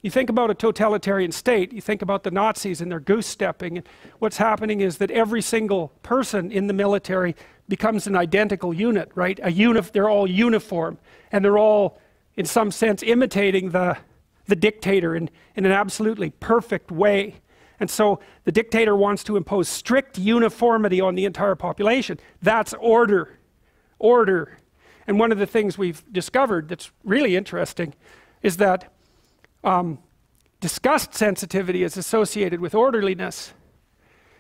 You think about a totalitarian state, you think about the Nazis and their goose stepping, and what's happening is that every single person in the military becomes an identical unit, right? They're all uniform, and they're all, in some sense, imitating the dictator in an absolutely perfect way. And so the dictator wants to impose strict uniformity on the entire population. That's order. Order. And one of the things we've discovered that's really interesting is that disgust sensitivity is associated with orderliness,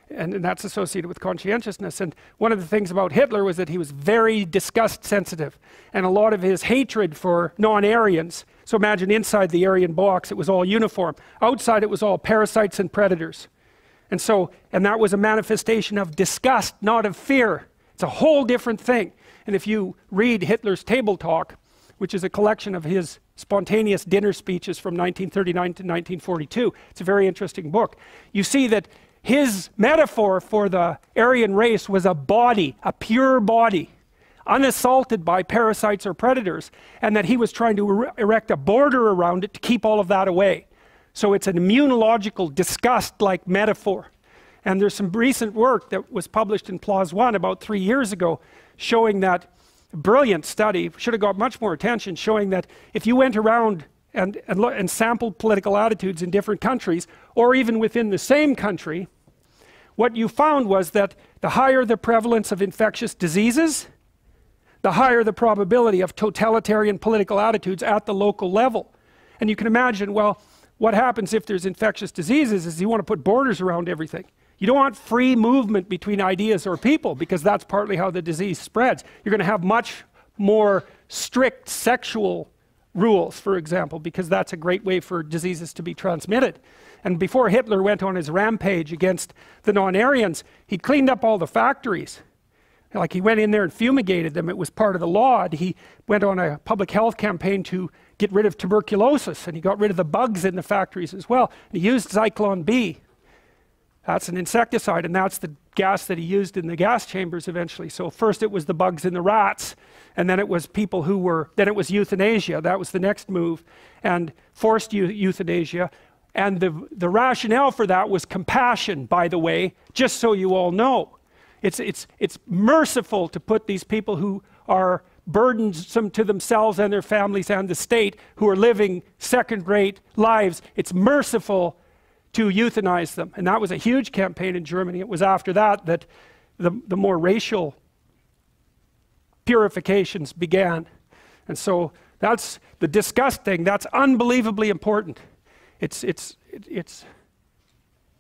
and that's associated with conscientiousness. And one of the things about Hitler was that he was very disgust sensitive, and a lot of his hatred for non-Aryans. So imagine inside the Aryan box it was all uniform, outside it was all parasites and predators. And that was a manifestation of disgust, not of fear. It's a whole different thing. And if you read Hitler's Table Talk, which is a collection of his spontaneous dinner speeches from 1939 to 1942, it's a very interesting book. You see that his metaphor for the Aryan race was a body, a pure body, unassaulted by parasites or predators, and that he was trying to erect a border around it to keep all of that away. So it's an immunological disgust-like metaphor. And there's some recent work that was published in PLOS One about 3 years ago showing that, a brilliant study, should have got much more attention, showing that if you went around and sampled political attitudes in different countries, or even within the same country, what you found was that the higher the prevalence of infectious diseases, the higher the probability of totalitarian political attitudes at the local level. And you can imagine, well, what happens if there's infectious diseases is you want to put borders around everything. You don't want free movement between ideas or people, because that's partly how the disease spreads. You're going to have much more strict sexual rules, for example, because that's a great way for diseases to be transmitted. And before Hitler went on his rampage against the non-Aryans, he cleaned up all the factories. Like, he went in there and fumigated them. It was part of the law. And he went on a public health campaign to get rid of tuberculosis, and he got rid of the bugs in the factories as well. And he used Zyklon B. That's an insecticide, and that's the gas that he used in the gas chambers eventually. So first it was the bugs in the rats, and then it was people who were, then it was euthanasia. That was the next move, and forced euthanasia. And the rationale for that was compassion, by the way, just so you all know. It's merciful to put these people who are burdensome to themselves and their families and the state, who are living second-rate lives. It's merciful to euthanize them. And that was a huge campaign in Germany. It was after that that the more racial purifications began. And so that's the disgust thing. That's unbelievably important.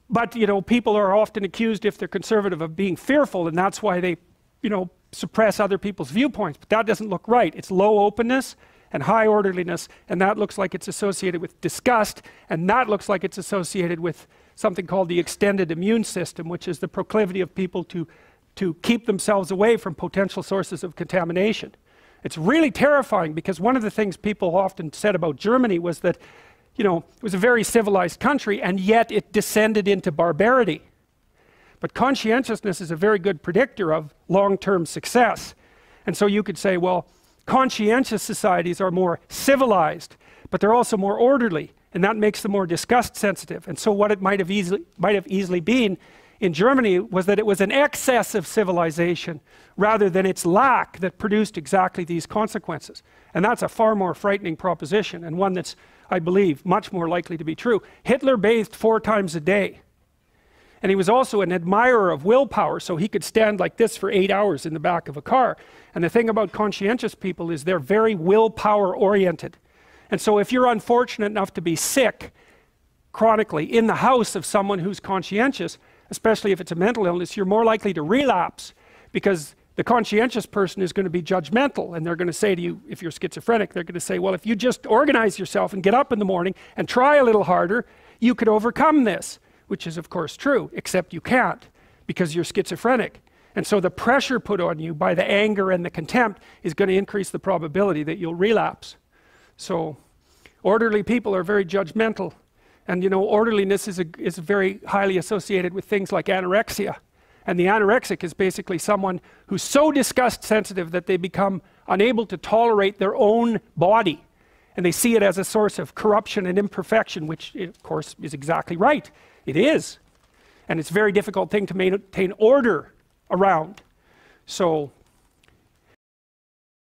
But, you know, people are often accused, if they're conservative, of being fearful, and that's why they, you know, suppress other people's viewpoints. But that doesn't look right. It's low openness and high orderliness, and that looks like it's associated with disgust, and that looks like it's associated with something called the extended immune system, which is the proclivity of people to keep themselves away from potential sources of contamination. It's really terrifying, because one of the things people often said about Germany was that, you know, it was a very civilized country, and yet it descended into barbarity. But conscientiousness is a very good predictor of long-term success. And so you could say, well, conscientious societies are more civilized, but they're also more orderly, and that makes them more disgust sensitive. And so what it might have easily been in Germany was that it was an excess of civilization rather than its lack that produced exactly these consequences. And that's a far more frightening proposition, and one that's, I believe, much more likely to be true. Hitler bathed 4 times a day. And he was also an admirer of willpower, so he could stand like this for 8 hours in the back of a car. And the thing about conscientious people is they're very willpower oriented. And so if you're unfortunate enough to be sick chronically in the house of someone who's conscientious, especially if it's a mental illness, you're more likely to relapse, because the conscientious person is going to be judgmental, and they're going to say to you, if you're schizophrenic, they're going to say, well, if you just organize yourself and get up in the morning and try a little harder, you could overcome this. Which is of course true, except you can't, because you're schizophrenic. And so the pressure put on you by the anger and the contempt is going to increase the probability that you'll relapse. So orderly people are very judgmental, and you know, orderliness is very highly associated with things like anorexia. And the anorexic is basically someone who's so disgust sensitive that they become unable to tolerate their own body. And they see it as a source of corruption and imperfection, which of course is exactly right. It is. And it's a very difficult thing to maintain order around. So